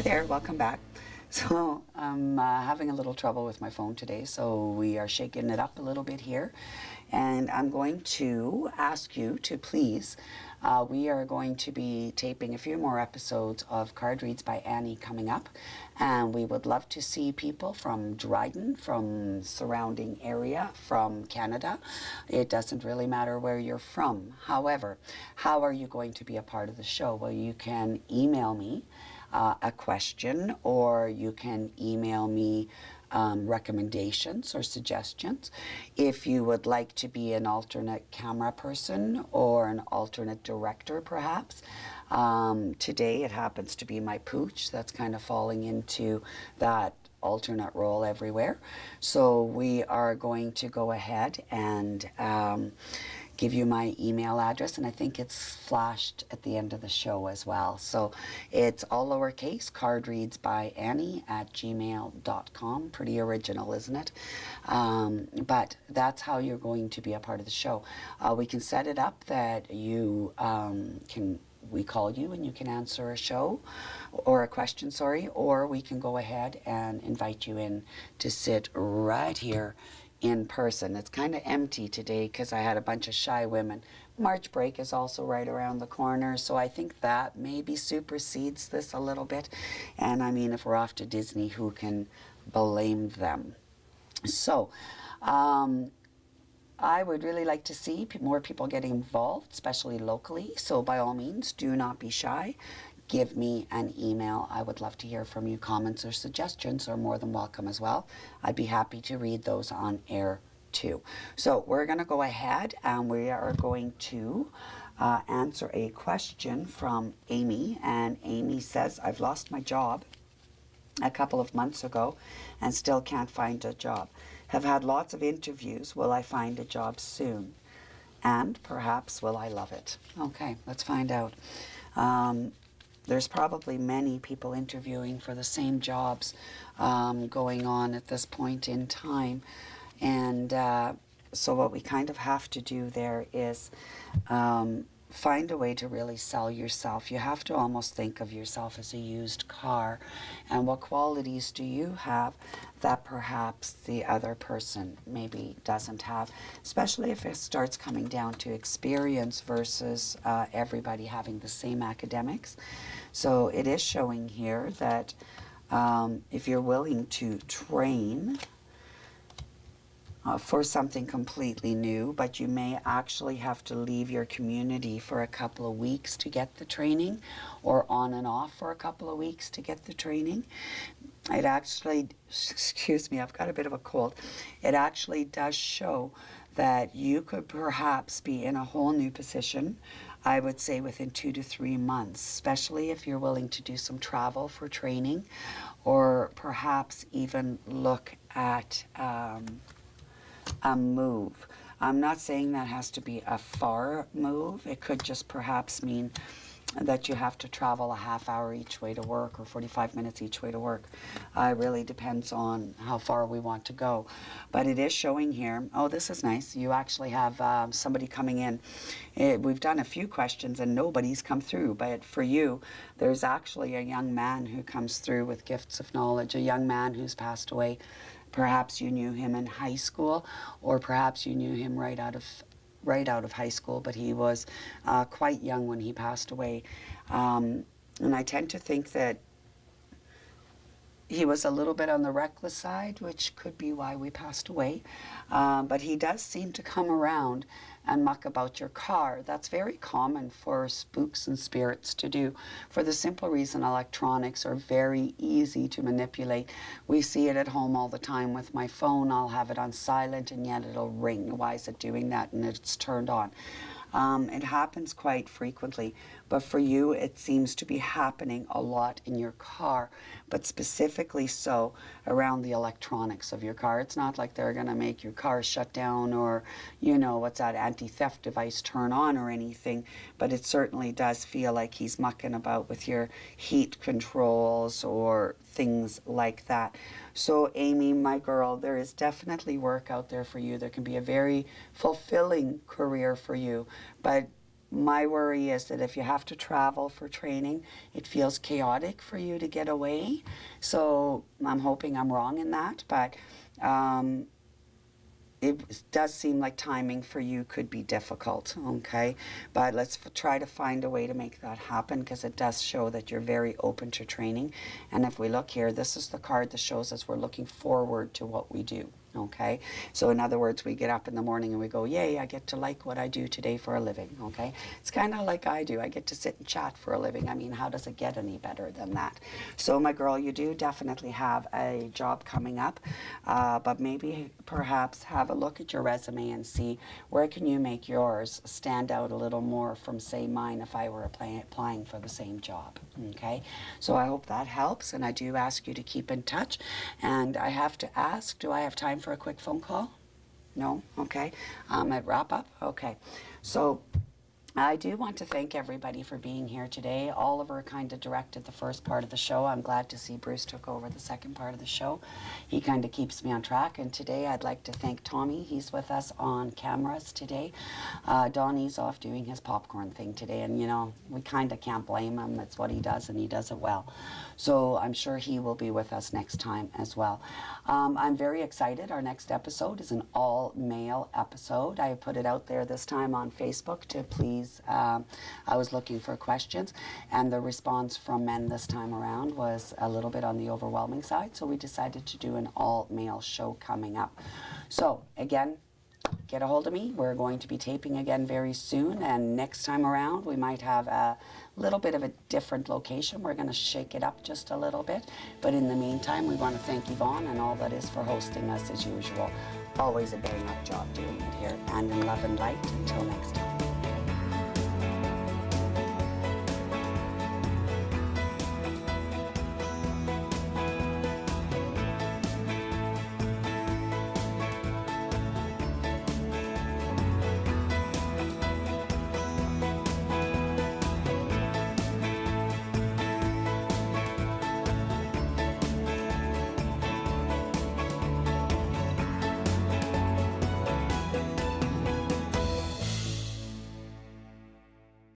there, welcome back. So I'm having a little trouble with my phone today, so we are shaking it up a little bit here. And I'm going to ask you to please, we are going to be taping a few more episodes of Card Reads by Annie coming up. And we would love to see people from Dryden, from surrounding area, from Canada. It doesn't really matter where you're from. However, how are you going to be a part of the show? Well, you can email me a question, or you can email me recommendations or suggestions. If you would like to be an alternate camera person or an alternate director, perhaps. Today it happens to be my pooch that's kind of falling into that alternate role everywhere. So we are going to go ahead and give you my email address, and I think it's flashed at the end of the show as well. So it's all lowercase, cardreadsbyannie@gmail.com. Pretty original, isn't it? But that's how you're going to be a part of the show. We can set it up that you we call you and you can answer a show or a question, sorry, or we can go ahead and invite you in to sit right here in person. It's kind of empty today because I had a bunch of shy women. March break is also right around the corner, so I think that maybe supersedes this a little bit. And I mean, if we're off to Disney, who can blame them? So I would really like to see more people getting involved, especially locally. So by all means, do not be shy. Give me an email. I would love to hear from you. Comments or suggestions are more than welcome as well. I'd be happy to read those on air too. So we're going to go ahead and we are going to answer a question from Amy. And Amy says, I've lost my job a couple of months ago and still can't find a job. Have had lots of interviews. Will I find a job soon? And perhaps will I love it? Okay, let's find out. There's probably many people interviewing for the same jobs going on at this point in time. And so what we kind of have to do there is find a way to really sell yourself. You have to almost think of yourself as a used car. And what qualities do you have that perhaps the other person maybe doesn't have, especially if it starts coming down to experience versus everybody having the same academics. So it is showing here that if you're willing to train for something completely new, but you may actually have to leave your community for a couple of weeks to get the training, or on and off for a couple of weeks to get the training. It actually, excuse me, I've got a bit of a cold. It actually does show that you could perhaps be in a whole new position, I would say within 2 to 3 months, especially if you're willing to do some travel for training, or perhaps even look at a move. I'm not saying that has to be a far move. It could just perhaps mean that you have to travel a half hour each way to work or 45 minutes each way to work. It really depends on how far we want to go. But it is showing here, oh, this is nice. You actually have somebody coming in. We've done a few questions and nobody's come through, but for you, there's actually a young man who comes through with gifts of knowledge, a young man who's passed away. Perhaps you knew him in high school, or perhaps you knew him right out of high school, but he was quite young when he passed away. And I tend to think that he was a little bit on the reckless side, which could be why we passed away. But he does seem to come around and muck about your car. That's very common for spooks and spirits to do, for the simple reason electronics are very easy to manipulate. We see it at home all the time with my phone. I'll have it on silent and yet it'll ring. Why is it doing that? And it's turned on. It happens quite frequently, but for you it seems to be happening a lot in your car, but specifically so around the electronics of your car. It's not like they're going to make your car shut down or, you know, what's that anti-theft device turn on or anything, but it certainly does feel like he's mucking about with your heat controls or things like that. So Amy, my girl, there is definitely work out there for you. There can be a very fulfilling career for you, but my worry is that if you have to travel for training, it feels chaotic for you to get away. So I'm hoping I'm wrong in that, but it does seem like timing for you could be difficult, okay? But let's try to find a way to make that happen, because it does show that you're very open to training. And if we look here, this is the card that shows us we're looking forward to what we do. Okay, so in other words, we get up in the morning and we go, yay, I get to like what I do today for a living. Okay, it's kind of like I do. I get to sit and chat for a living. I mean, how does it get any better than that? So my girl, you do definitely have a job coming up, but maybe perhaps have a look at your resume and see where can you make yours stand out a little more from, say, mine if I were applying for the same job. Okay, so I hope that helps, and I do ask you to keep in touch. And I have to ask, do I have time for a quick phone call? No? Okay. At wrap up? Okay. So I do want to thank everybody for being here today. Oliver kind of directed the first part of the show. I'm glad to see Bruce took over the second part of the show. He kind of keeps me on track. And today I'd like to thank Tommy. He's with us on cameras today. Donnie's off doing his popcorn thing today. And, you know, we kind of can't blame him. That's what he does, and he does it well. So I'm sure he will be with us next time as well. I'm very excited. Our next episode is an all-male episode. I put it out there this time on Facebook to please. I was looking for questions, and the response from men this time around was a little bit on the overwhelming side, so we decided to do an all-male show coming up. So again, get a hold of me. We're going to be taping again very soon, and next time around we might have a little bit of a different location. We're going to shake it up just a little bit, but in the meantime, we want to thank Yvonne and all that is for hosting us as usual. Always a bang-up job doing it here, and in love and light. Until next time.